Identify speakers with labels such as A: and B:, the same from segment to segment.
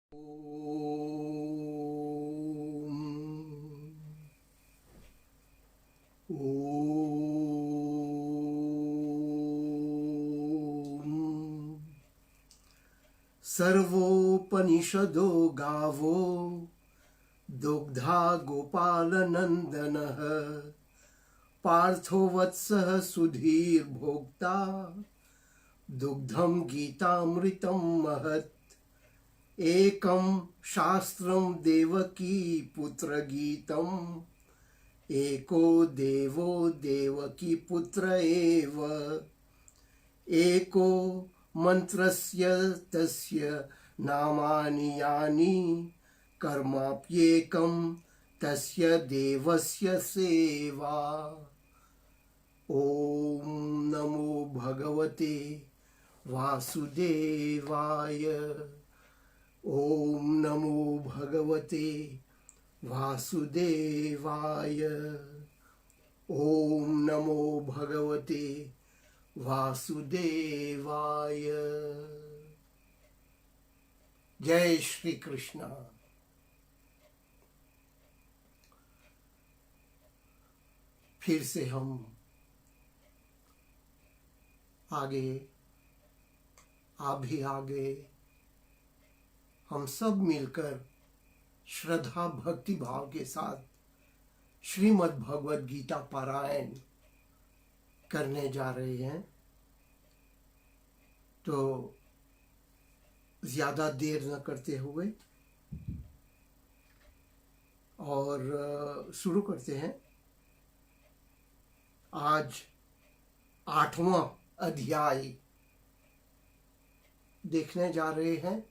A: सर्वोपनिषदो गावो दुग्धा गोपालनन्दनः पार्थो वत्सः सुधीर्भोक्ता दुग्धं गीतामृतं महत् एकं शास्त्रं देवकी पुत्रगीतम् एको देवो देवकी पुत्र एव एको मंत्रस्य तस्य नामानि यानि कर्माप्येकं तस्य देवस्य सेवा। ओम नमो भगवते वासुदेवाय। ओम नमो भगवते वासुदेवाय। ओम नमो भगवते वासुदेवाय। जय श्री कृष्ण। फिर से हम आगे, आप भी आगे, हम सब मिलकर श्रद्धा भक्ति भाव के साथ श्रीमद् भगवद गीता पारायण करने जा रहे हैं। तो ज्यादा देर न करते हुए और शुरू करते हैं। आज 8वां अध्याय देखने जा रहे हैं,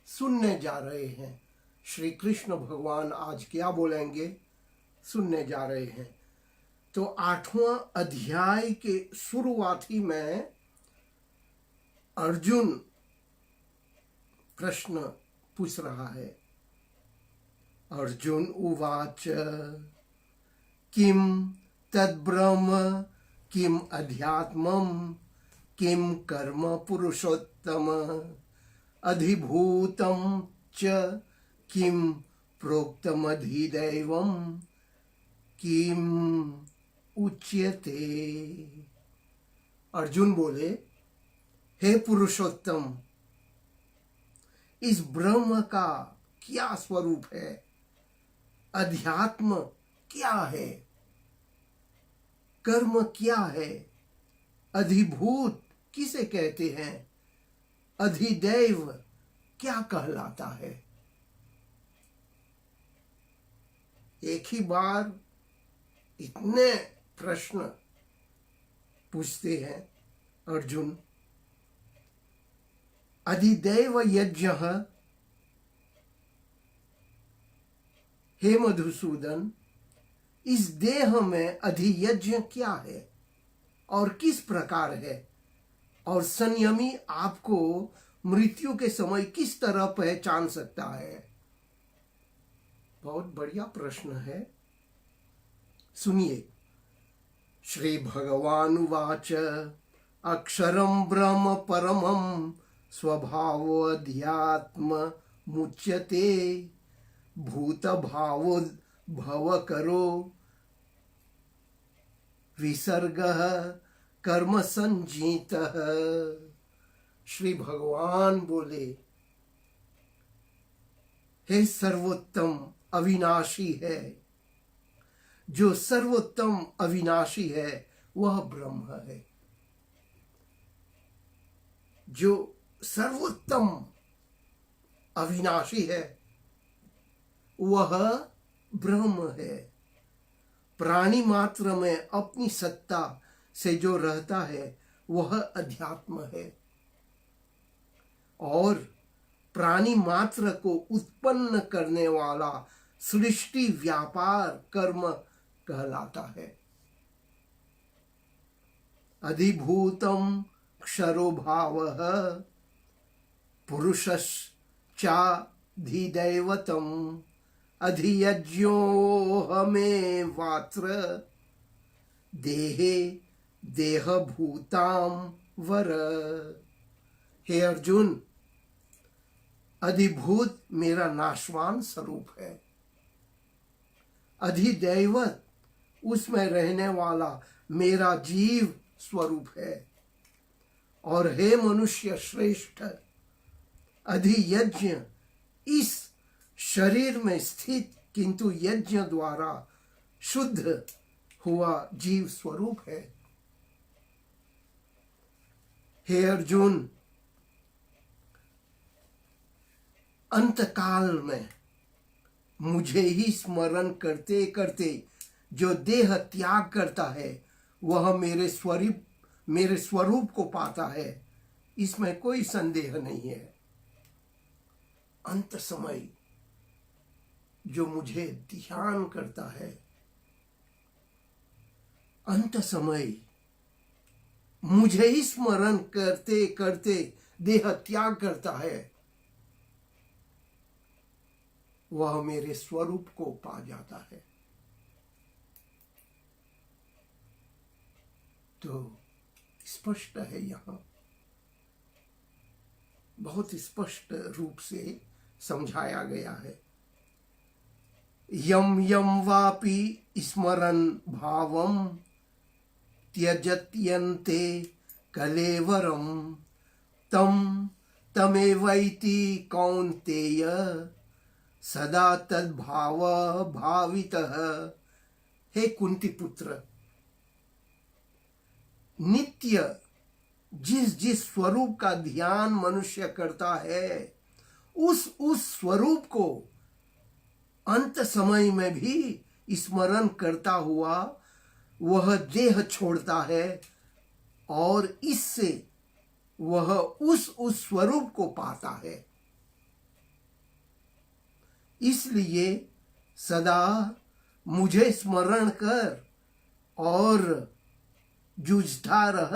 A: सुनने जा रहे हैं। श्री कृष्ण भगवान आज क्या बोलेंगे सुनने जा रहे हैं। तो 8वां अध्याय के शुरुआती में अर्जुन प्रश्न पूछ रहा है। अर्जुन उवाच किम तद्ब्रह्म किम अध्यात्मम किम कर्म पुरुषोत्तम अधिभूतं च किम प्रोक्तमधिदैवम किम उच्यते। अर्जुन बोले, हे पुरुषोत्तम, इस ब्रह्म का क्या स्वरूप है, अध्यात्म क्या है, कर्म क्या है, अधिभूत किसे कहते हैं, अधिदैव क्या कहलाता है। एक ही बार इतने प्रश्न पूछते हैं अर्जुन। अधिदैव यज्ञः, हे मधुसूदन, इस देह में अधियज्ञ क्या है और किस प्रकार है, और संयमी आपको मृत्यु के समय किस तरह पहचान सकता है। बहुत बढ़िया प्रश्न है, सुनिए। श्री भगवान उवाच अक्षरं ब्रह्म परमं स्वभावो अध्यात्म मुच्यते भूत भावो भव करो विसर्गः कर्म संजीतः। श्री भगवान बोले, हे सर्वोत्तम अविनाशी है, जो सर्वोत्तम अविनाशी है वह ब्रह्म है। जो सर्वोत्तम अविनाशी है वह ब्रह्म है। प्राणी मात्र में अपनी सत्ता से जो रहता है वह अध्यात्म है, और प्राणी मात्र को उत्पन्न करने वाला सृष्टि व्यापार कर्म कहलाता है। अधिभूतम क्षरो भावः पुरुषश्चाधिदैवतम अधियज्ञोऽहमेवात्र देहे देहभूतां वर। हे अर्जुन, अधिभूत मेरा नाशवान स्वरूप है। अधिदैवत उसमें रहने वाला मेरा जीव स्वरूप है। और हे मनुष्य श्रेष्ठ, अधियज्ञ इस शरीर में स्थित किंतु यज्ञ द्वारा शुद्ध हुआ जीव स्वरूप है। हे अर्जुन, अंतकाल में मुझे ही स्मरण करते करते जो देह त्याग करता है वह मेरे स्वरूप को पाता है, इसमें कोई संदेह नहीं है। अंत समय जो मुझे ध्यान करता है, अंत समय मुझे ही स्मरण करते करते देह त्याग करता है, वह मेरे स्वरूप को पा जाता है। तो स्पष्ट है, यहां बहुत स्पष्ट रूप से समझाया गया है। यम यम वापि स्मरन् भावम त्यजत्यन्ते कलेवरम तम तमेवैति कौन्तेय सदा तद्भाव भावितः। हे कुंती पुत्र, नित्य जिस जिस स्वरूप का ध्यान मनुष्य करता है, उस स्वरूप को अंत समय में भी स्मरण करता हुआ वह देह छोड़ता है और इससे वह उस स्वरूप को पाता है। इसलिए सदा मुझे स्मरण कर और जूझता रह।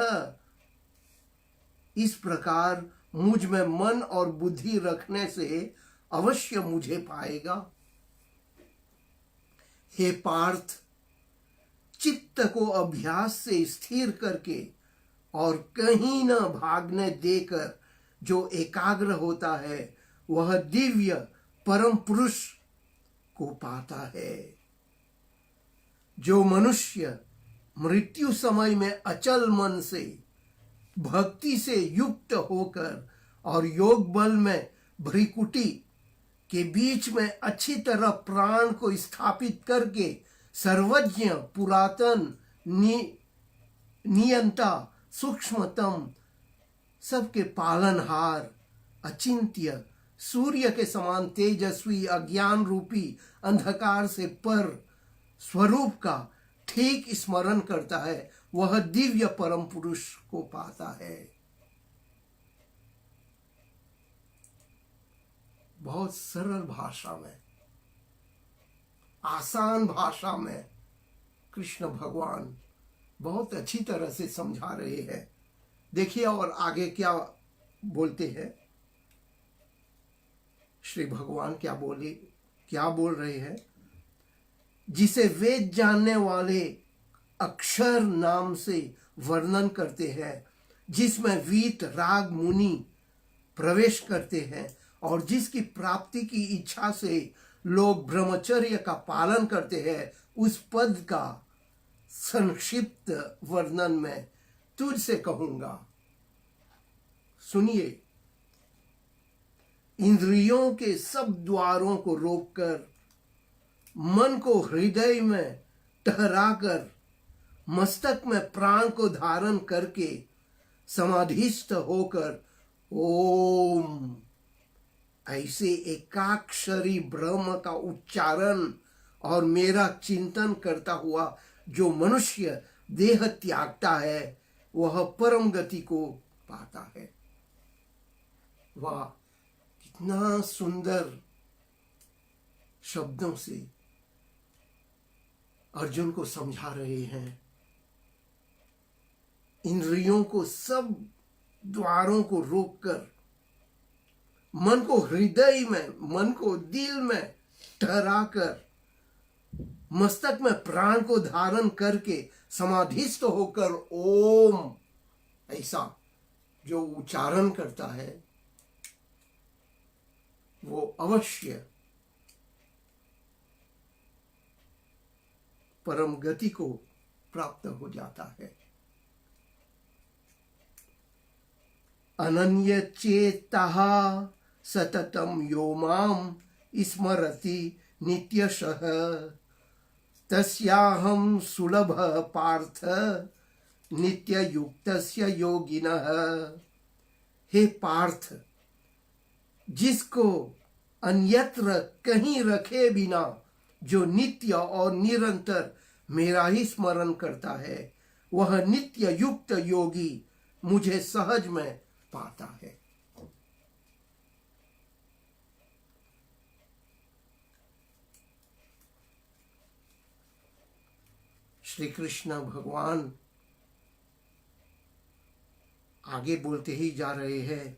A: इस प्रकार मुझ में मन और बुद्धि रखने से अवश्य मुझे पाएगा। हे पार्थ, चित्त को अभ्यास से स्थिर करके और कहीं न भागने देकर जो एकाग्र होता है वह दिव्य परम पुरुष को पाता है। जो मनुष्य मृत्यु समय में अचल मन से भक्ति से युक्त होकर और योग बल में भ्रिकुटी के बीच में अच्छी तरह प्राण को स्थापित करके सर्वज्ञ पुरातन नियंता सूक्ष्मतम सबके पालनहार अचिंत्य सूर्य के समान तेजस्वी अज्ञान रूपी अंधकार से पर स्वरूप का ठीक स्मरण करता है, वह दिव्य परम पुरुष को पाता है। बहुत सरल भाषा में, आसान भाषा में कृष्ण भगवान बहुत अच्छी तरह से समझा रहे हैं। देखिए और आगे क्या बोलते हैं। श्री भगवान क्या बोल रहे हैं। जिसे वेद जानने वाले अक्षर नाम से वर्णन करते हैं, जिसमें वीत राग मुनि प्रवेश करते हैं और जिसकी प्राप्ति की इच्छा से लोग ब्रह्मचर्य का पालन करते हैं, उस पद का संक्षिप्त वर्णन में तुझसे कहूंगा। सुनिए, इंद्रियों के सब द्वारों को रोककर मन को हृदय में ठहराकर मस्तक में प्राण को धारण करके समाधिस्थ होकर ओम ऐसे एकाक्षरी ब्रह्म का उच्चारण और मेरा चिंतन करता हुआ जो मनुष्य देह त्यागता है वह परम गति को पाता है। वाह, कितना सुंदर शब्दों से अर्जुन को समझा रहे हैं। इंद्रियों को सब द्वारों को रोककर मन को हृदय में, मन को दिल में ठहराकर मस्तक में प्राण को धारण करके समाधिस्थ होकर ओम ऐसा जो उच्चारण करता है, वो अवश्य परम गति को प्राप्त हो जाता है। अनन्य चेतः सततम यो माम स्मरति नित्यशः तस्याहं सुलभ पार्थ नित्य युक्तस्य योगिनः। हे पार्थ, जिसको अन्यत्र कहीं रखे बिना जो नित्य और निरंतर मेरा ही स्मरण करता है, वह नित्य युक्त योगी मुझे सहज में पाता है। श्री कृष्ण भगवान आगे बोलते ही जा रहे हैं,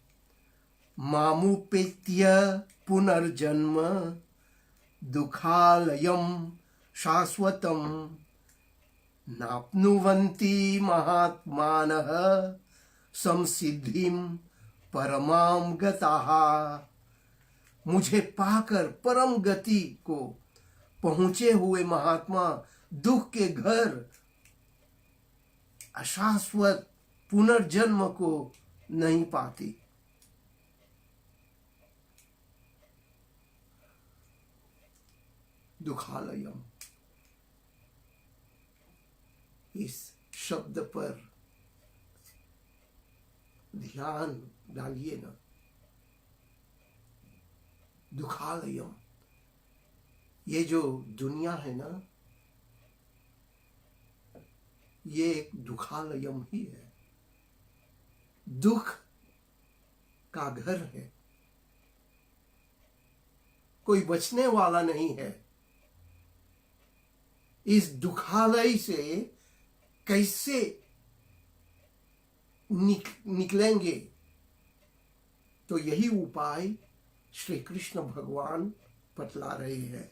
A: मामुपेत्य पुनर्जन्म दुखालयम शाश्वतम नाप्नुवन्ति महात्मानः संसिद्धिम परमाम गताः। मुझे पाकर परम गति को पहुंचे हुए महात्मा दुख के घर अशाश्वत पुनर्जन्म को नहीं पाती। दुखालयम, इस शब्द पर ध्यान डालिए ना। दुखालयम, ये जो दुनिया है ना, ये एक दुखालयम ही है, दुख का घर है, कोई बचने वाला नहीं है। इस दुखालय से कैसे निकलेंगे? तो यही उपाय श्री कृष्ण भगवान बतला रहे हैं।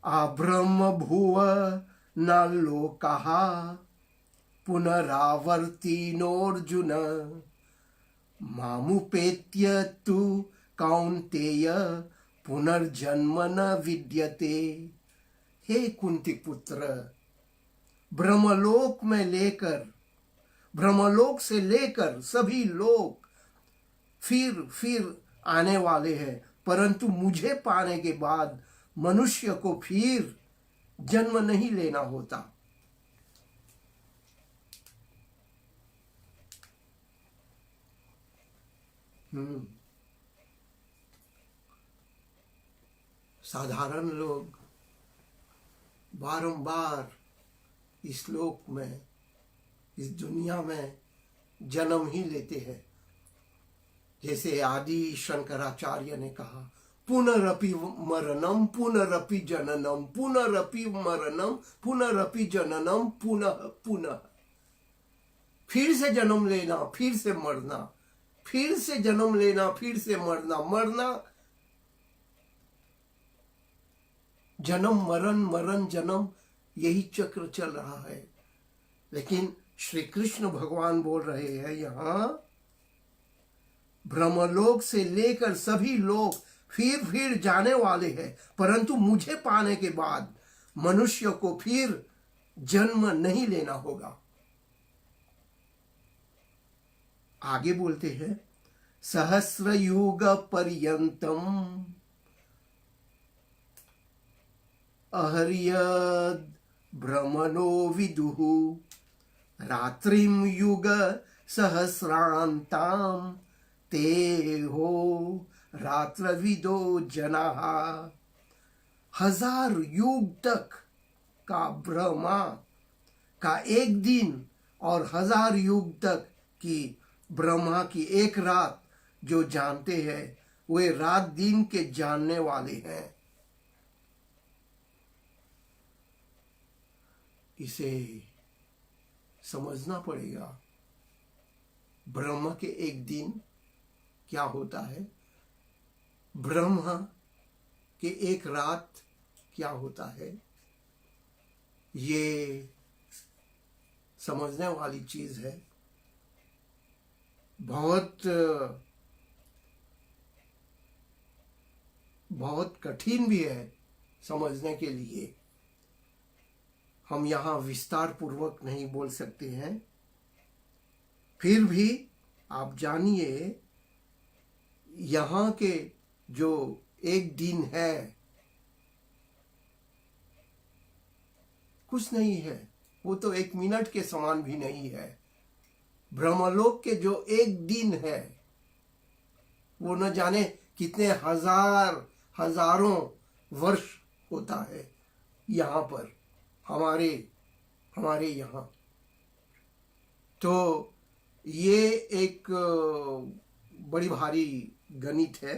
A: आब्रह्म भुव न लोकः पुनरावर्तिनोऽर्जुन मामुपेत्य तु कौन्तेय पुनर्जन्म न विद्यते। हे कुंती पुत्र, ब्रह्मलोक से लेकर सभी लोग फिर आने वाले हैं, परंतु मुझे पाने के बाद मनुष्य को फिर जन्म नहीं लेना होता। साधारण लोग बारंबार इस लोक में, इस दुनिया में जन्म ही लेते हैं। जैसे आदि शंकराचार्य ने कहा, पुनरपि मरणम पुनरपि जननम पुनरपि मरणम पुनरपि जननम पुनः पुनः। फिर से जन्म लेना, फिर से मरना, फिर से जन्म लेना, फिर से मरना, जन्म मरण, मरण जन्म, यही चक्र चल रहा है। लेकिन श्री कृष्ण भगवान बोल रहे हैं यहां, ब्रह्मलोक से लेकर सभी लोग फिर जाने वाले हैं, परंतु मुझे पाने के बाद मनुष्य को फिर जन्म नहीं लेना होगा। आगे बोलते हैं, सहस्र युग पर्यंतम अहर्यद ब्रह्मणो विदुः रात्रिम युग सहस्रांताम ते हो रात्रविदो जनाः। 1000 युग तक का ब्रह्मा का एक दिन और 1000 युग तक की ब्रह्मा की एक रात जो जानते हैं, वे रात दिन के जानने वाले हैं। इसे समझना पड़ेगा। ब्रह्म के एक दिन क्या होता है, ब्रह्म के एक रात क्या होता है, ये समझने वाली चीज है। बहुत बहुत कठिन भी है समझने के लिए। हम यहाँ विस्तार पूर्वक नहीं बोल सकते हैं, फिर भी आप जानिए यहाँ के जो एक दिन है कुछ नहीं है, वो तो 1 मिनट के समान भी नहीं है। ब्रह्मलोक के जो एक दिन है वो न जाने कितने हजारों वर्ष होता है यहाँ पर, हमारे यहाँ। तो ये एक बड़ी भारी गणित है।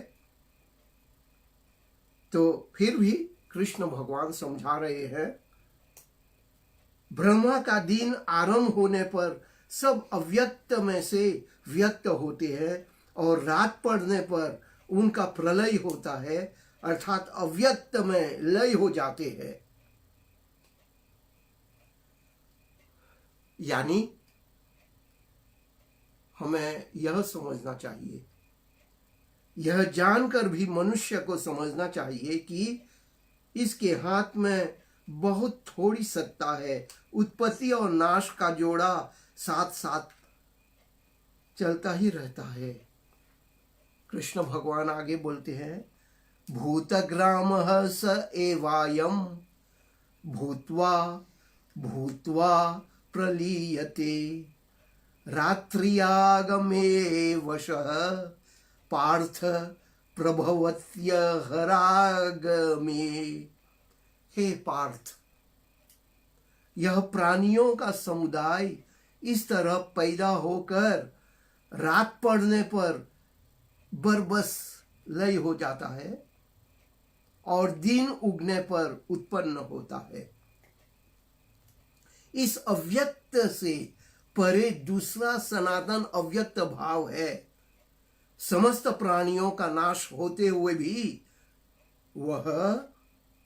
A: तो फिर भी कृष्ण भगवान समझा रहे हैं, ब्रह्मा का दिन आरंभ होने पर सब अव्यक्त में से व्यक्त होते हैं और रात पड़ने पर उनका प्रलय होता है, अर्थात अव्यक्त में लय हो जाते हैं। यानी हमें यह समझना चाहिए, यह जानकर भी मनुष्य को समझना चाहिए कि इसके हाथ में बहुत थोड़ी सत्ता है। उत्पत्ति और नाश का जोड़ा साथ साथ चलता ही रहता है। कृष्ण भगवान आगे बोलते हैं, भूतग्रामः स एवायं भूत्वा भूत्वा प्रलीयते रात्र्यागमे वशः पार्थ प्रभवत्य हरागमे। हे पार्थ, यह प्राणियों का समुदाय इस तरह पैदा होकर रात पड़ने पर बरबस लय हो जाता है और दिन उगने पर उत्पन्न होता है। इस अव्यक्त से परे दूसरा सनातन अव्यक्त भाव है। समस्त प्राणियों का नाश होते हुए भी वह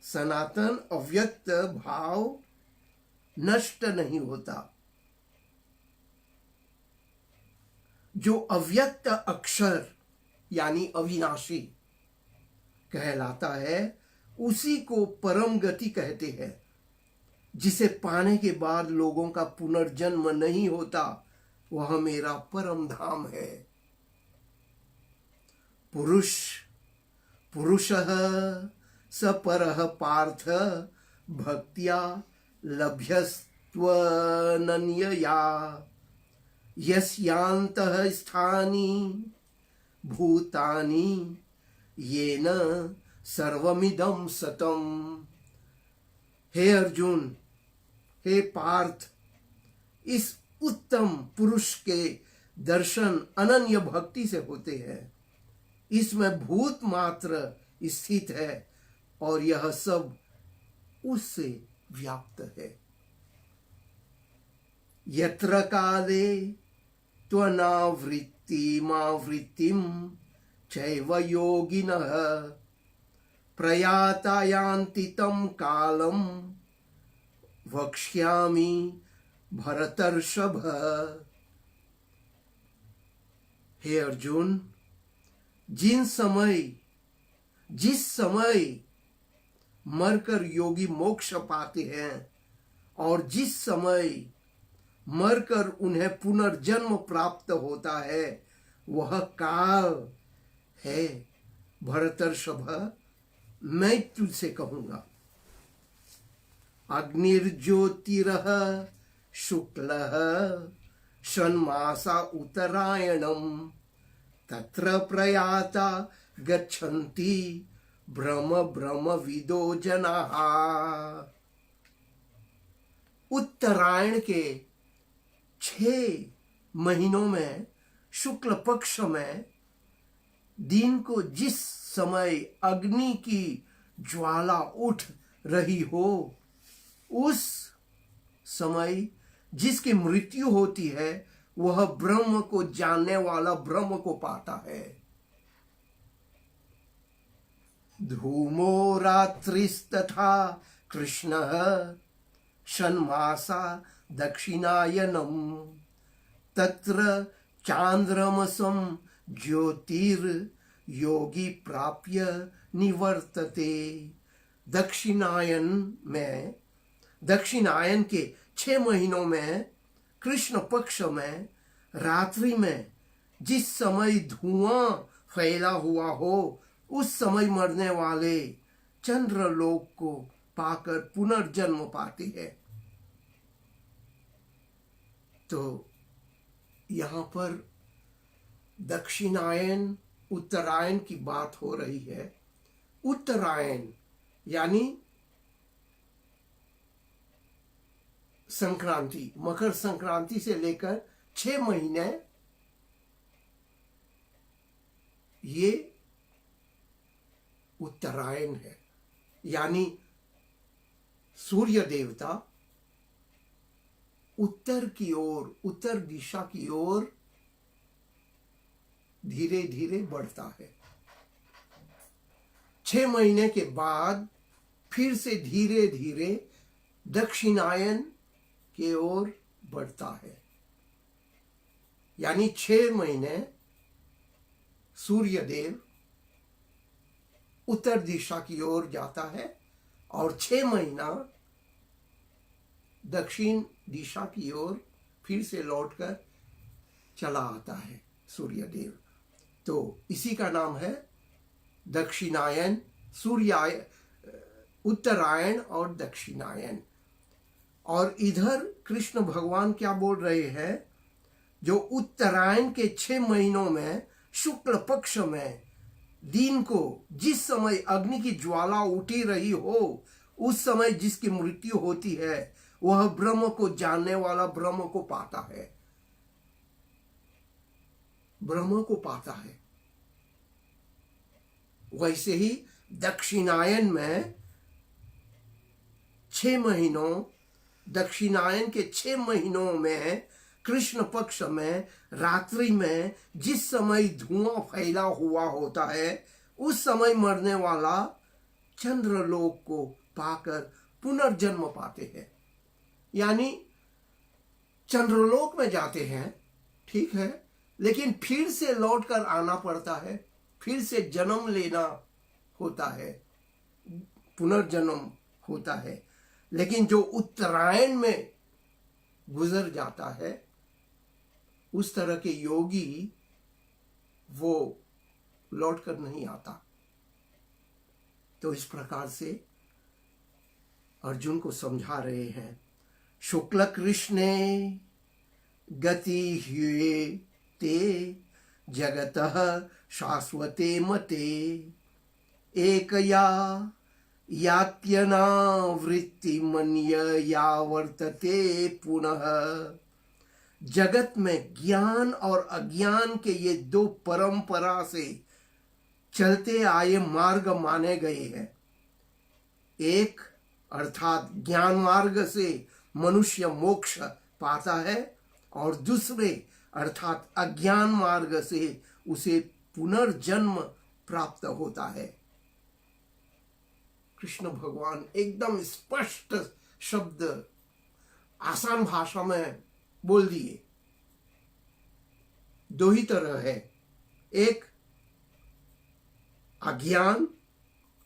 A: सनातन अव्यक्त भाव नष्ट नहीं होता। जो अव्यक्त अक्षर यानी अविनाशी कहलाता है, उसी को परम गति कहते हैं। जिसे पाने के बाद लोगों का पुनर्जन्म नहीं होता, वह मेरा परम धाम है। पुरुषः स परः पार्थ भक्त्या लभ्यस्त्वनन्यया यस्यान्तः स्थानि भूतानि येन सर्वमिदं सतम। हे अर्जुन, हे पार्थ, इस उत्तम पुरुष के दर्शन अनन्य भक्ति से होते हैं। इसमें भूत मात्र स्थित है और यह सब उससे व्याप्त है। यत्र काले त्वनावृत्तिमावृत्तिं चैव योगिनः प्रयाता यान्ति तं कालं वक्ष्यामि भरतर्षभ। हे अर्जुन, जिस समय मरकर योगी मोक्ष पाते हैं और जिस समय मरकर उन्हें पुनर्जन्म प्राप्त होता है, वह काल है भरतर्षभ। मैं तुझसे कहूंगा, अग्निर्ज्योतिरः शुक्लः षण्मासा उत्तरायणम् तत्र प्रयाता गच्छन्ति ब्रह्म विदो जनाः। उत्तरायण के 6 महीनों में शुक्ल पक्ष में दिन को जिस समय अग्नि की ज्वाला उठ रही हो, उस समय जिसकी मृत्यु होती है, वह ब्रह्म को जानने वाला ब्रह्म को पाता है। धूमो रात्रिस्तथा कृष्णः षण्मासा दक्षिणायनम् तत्र चांद्रमसं ज्योतिर् योगी प्राप्य निवर्तते। दक्षिणायन के 6 महीनों में कृष्ण पक्ष में रात्रि में जिस समय धुआं फैला हुआ हो उस समय मरने वाले चंद्रलोक को पाकर पुनर्जन्म पाते हैं। तो यहां पर दक्षिणायन उत्तरायण की बात हो रही है। उत्तरायण यानी संक्रांति, मकर संक्रांति से लेकर 6 महीने ये उत्तरायण है। यानी सूर्य देवता उत्तर की ओर, उत्तर दिशा की ओर धीरे धीरे बढ़ता है। 6 महीने के बाद फिर से धीरे धीरे दक्षिणायन की ओर बढ़ता है। यानी 6 महीने सूर्यदेव उत्तर दिशा की ओर जाता है और 6 महीना दक्षिण दिशा की ओर फिर से लौटकर चला आता है सूर्यदेव। तो इसी का नाम है दक्षिणायन, उत्तरायण और दक्षिणायन। और इधर कृष्ण भगवान क्या बोल रहे हैं, जो उत्तरायण के 6 महीनों में शुक्ल पक्ष में दिन को जिस समय अग्नि की ज्वाला उठी रही हो उस समय जिसकी मृत्यु होती है वह ब्रह्म को जानने वाला ब्रह्म को पाता है, ब्रह्म को पाता है। वैसे ही दक्षिणायन में 6 महीनों, दक्षिणायन के 6 महीनों में कृष्ण पक्ष में रात्रि में जिस समय धुआं फैला हुआ होता है उस समय मरने वाला चंद्रलोक को पाकर पुनर्जन्म पाते हैं। यानी चंद्रलोक में जाते हैं, ठीक है, लेकिन फिर से लौटकर आना पड़ता है, फिर से जन्म लेना होता है, पुनर्जन्म होता है। लेकिन जो उत्तरायण में गुजर जाता है उस तरह के योगी वो लौटकर नहीं आता। तो इस प्रकार से अर्जुन को समझा रहे हैं, शुक्ल कृष्णे गति हुए ते जगतः शाश्वते मते एकया यात्यनावृत्ति मन्य या वर्तते पुनः। जगत में ज्ञान और अज्ञान के ये 2 परंपरा से चलते आए मार्ग माने गए हैं। एक अर्थात ज्ञान मार्ग से मनुष्य मोक्ष पाता है और दूसरे अर्थात अज्ञान मार्ग से उसे पुनर्जन्म प्राप्त होता है। कृष्ण भगवान एकदम स्पष्ट शब्द आसान भाषा में बोल दिए। 2 ही तरह है, एक अज्ञान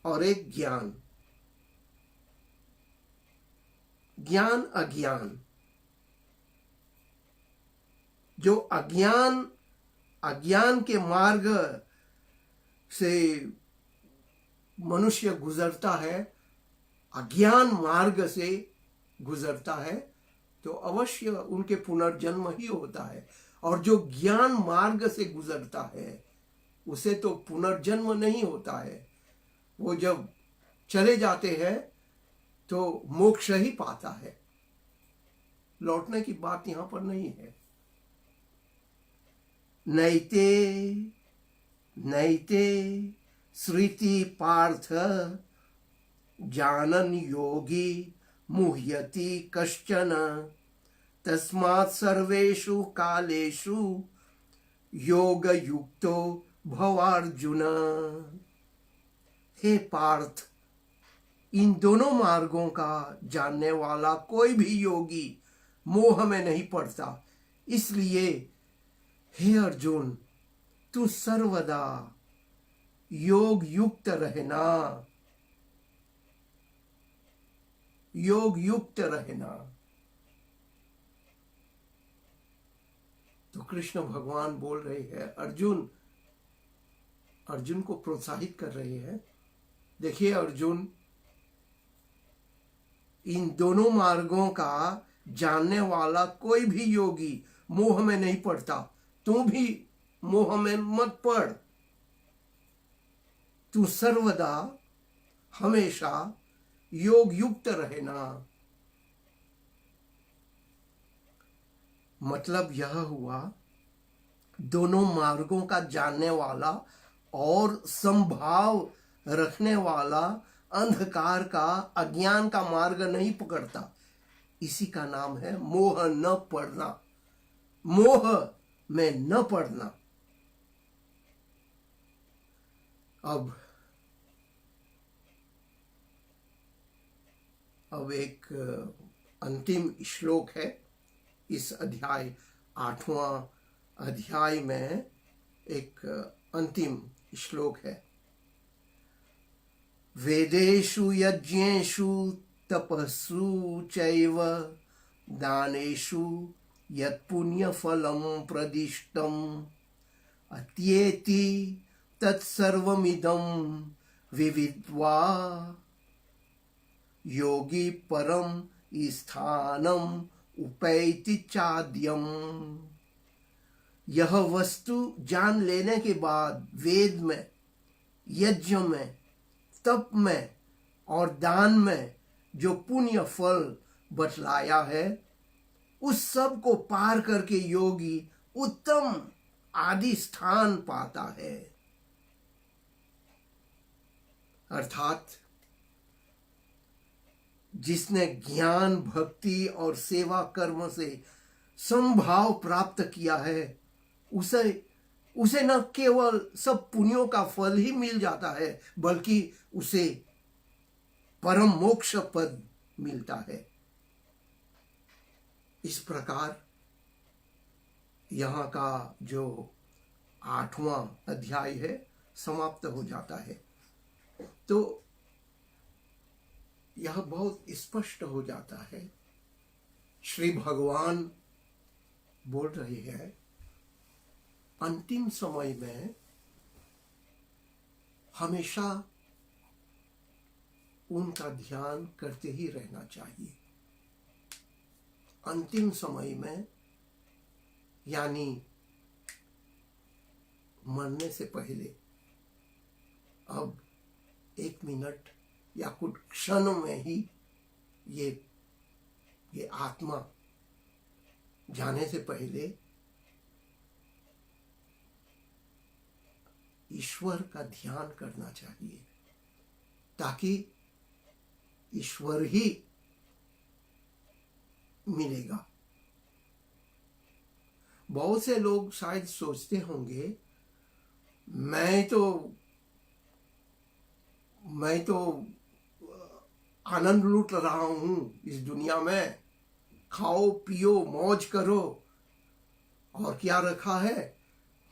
A: और एक ज्ञान। ज्ञान अज्ञान, जो अज्ञान के मार्ग से मनुष्य गुजरता है, अज्ञान मार्ग से गुजरता है तो अवश्य उनके पुनर्जन्म ही होता है। और जो ज्ञान मार्ग से गुजरता है उसे तो पुनर्जन्म नहीं होता है, वो जब चले जाते हैं तो मोक्ष ही पाता है, लौटने की बात यहां पर नहीं है। नैते नैते श्रुति पार्थ जानन योगी मुह्यति कश्चन तस्मात् सर्वेषु कालेषु योग युक्तो भवार्जुन। हे पार्थ, इन दोनों मार्गों का जानने वाला कोई भी योगी मोह में नहीं पड़ता। इसलिए हे अर्जुन, तू सर्वदा योग युक्त रहना, योग युक्त रहना। तो कृष्ण भगवान बोल रहे हैं, अर्जुन को प्रोत्साहित कर रहे हैं। देखिए अर्जुन, इन दोनों मार्गों का जानने वाला कोई भी योगी मोह में नहीं पड़ता। तू भी मोह में मत पड़। तू सर्वदा हमेशा योग युक्त रहना। मतलब यह हुआ, दोनों मार्गों का जानने वाला और संभाव रखने वाला अंधकार का, अज्ञान का मार्ग नहीं पकड़ता। इसी का नाम है मोह न पड़ना, मोह में न पड़ना। अब एक अंतिम श्लोक है इस अध्याय 8वां अध्याय में। एक अंतिम श्लोक है, वेदेषु यज्ञेषु तपस्सु चैव दानेषु यत्पुण्यफलं प्रदिष्टम् अत्येति तत्सर्वमिदं विविद्वा योगी परम स्थानम उपैति चाद्यम। यह वस्तु जान लेने के बाद वेद में, यज्ञ में, तप में और दान में जो पुण्य फल बतलाया है, उस सब को पार करके योगी उत्तम आदि स्थान पाता है। अर्थात जिसने ज्ञान, भक्ति और सेवा कर्म से समभाव प्राप्त किया है, उसे न केवल सब पुण्यों का फल ही मिल जाता है, बल्कि उसे परम मोक्ष पद मिलता है। इस प्रकार यहाँ का जो 8वां अध्याय है समाप्त हो जाता है। तो यह बहुत स्पष्ट हो जाता है, श्री भगवान बोल रहे हैं अंतिम समय में हमेशा उनका ध्यान करते ही रहना चाहिए। अंतिम समय में यानी मरने से पहले, अब 1 मिनट या कुछ क्षण में ही ये आत्मा जाने से पहले ईश्वर का ध्यान करना चाहिए, ताकि ईश्वर ही मिलेगा। बहुत से लोग शायद सोचते होंगे, मैं तो आनंद लूट रहा हूं इस दुनिया में, खाओ पियो मौज करो, और क्या रखा है?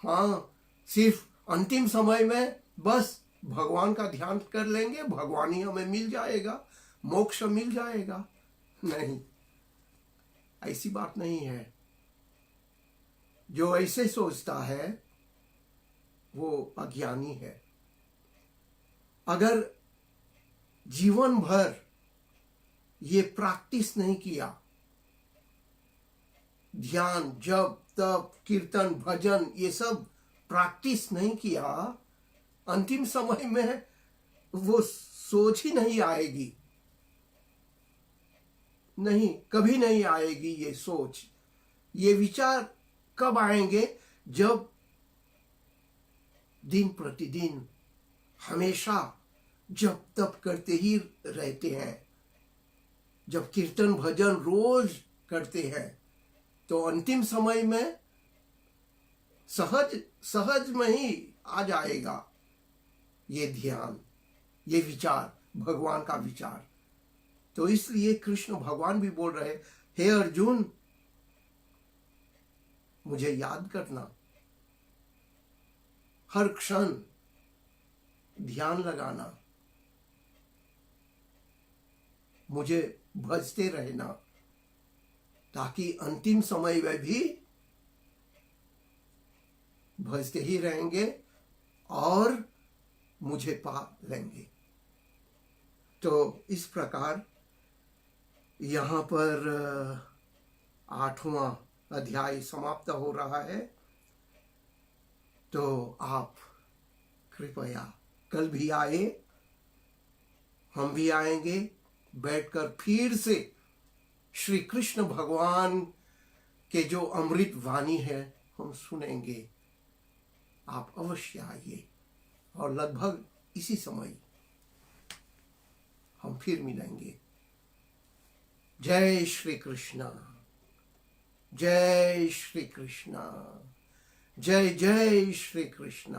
A: हाँ, सिर्फ अंतिम समय में बस भगवान का ध्यान कर लेंगे, भगवान ही हमें मिल जाएगा, मोक्ष मिल जाएगा। नहीं, ऐसी बात नहीं है। जो ऐसे सोचता है वो अज्ञानी है। अगर जीवन भर ये प्रैक्टिस नहीं किया, ध्यान, जप, तप, कीर्तन, भजन, ये सब प्रैक्टिस नहीं किया, अंतिम समय में वो सोच ही नहीं आएगी। नहीं, कभी नहीं आएगी ये सोच। ये विचार कब आएंगे? जब दिन प्रतिदिन हमेशा जब तप करते ही रहते हैं, जब कीर्तन भजन रोज करते हैं, तो अंतिम समय में सहज में ही आ जाएगा ये ध्यान, ये विचार, भगवान का विचार। तो इसलिए कृष्ण भगवान भी बोल रहे, हे अर्जुन, मुझे याद करना हर क्षण, ध्यान लगाना, मुझे भजते रहना, ताकि अंतिम समय में भी भजते ही रहेंगे और मुझे पा लेंगे। तो इस प्रकार यहाँ पर 8वां अध्याय समाप्त हो रहा है। तो आप कृपया कल भी आए, हम भी आएंगे, बैठकर फिर से श्री कृष्ण भगवान के जो अमृत वाणी है हम सुनेंगे। आप अवश्य आइए और लगभग इसी समय हम फिर मिलेंगे। जय श्री कृष्ण, जय श्री कृष्ण, जय जय श्री कृष्ण।